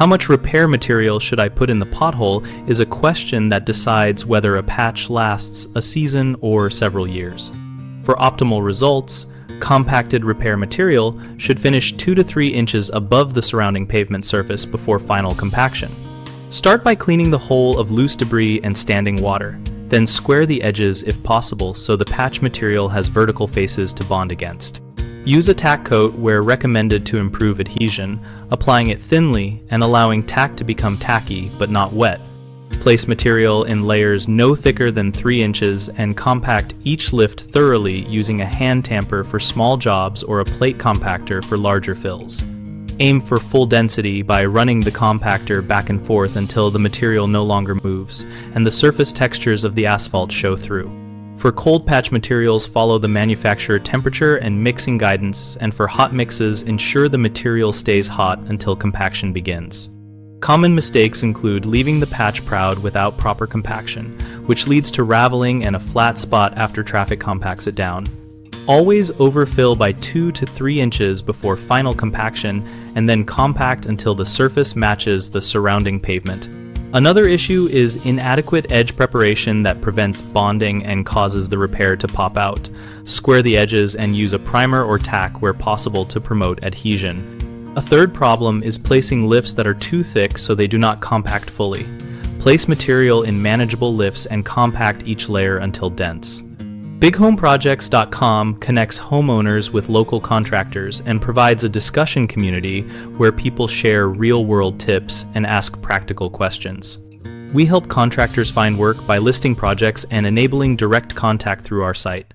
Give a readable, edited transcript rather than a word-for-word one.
How much repair material should I put in the pothole is a question that decides whether a patch lasts a season or several years. For optimal results, compacted repair material should finish 2 to 3 inches above the surrounding pavement surface before final compaction. Start by cleaning the hole of loose debris and standing water, then square the edges if possible so the patch material has vertical faces to bond against. Use a tack coat where recommended to improve adhesion, applying it thinly and allowing tack to become tacky but not wet. Place material in layers no thicker than 3 inches and compact each lift thoroughly using a hand tamper for small jobs or a plate compactor for larger fills. Aim for full density by running the compactor back and forth until the material no longer moves and the surface textures of the asphalt show through. For cold patch materials, follow the manufacturer temperature and mixing guidance, and for hot mixes, ensure the material stays hot until compaction begins. Common mistakes include leaving the patch proud without proper compaction, which leads to raveling and a flat spot after traffic compacts it down. Always overfill by 2 to 3 inches before final compaction, and then compact until the surface matches the surrounding pavement. Another issue is inadequate edge preparation that prevents bonding and causes the repair to pop out. Square the edges and use a primer or tack where possible to promote adhesion. A third problem is placing lifts that are too thick so they do not compact fully. Place material in manageable lifts and compact each layer until dense. BigHomeProjects.com connects homeowners with local contractors and provides a discussion community where people share real-world tips and ask practical questions. We help contractors find work by listing projects and enabling direct contact through our site.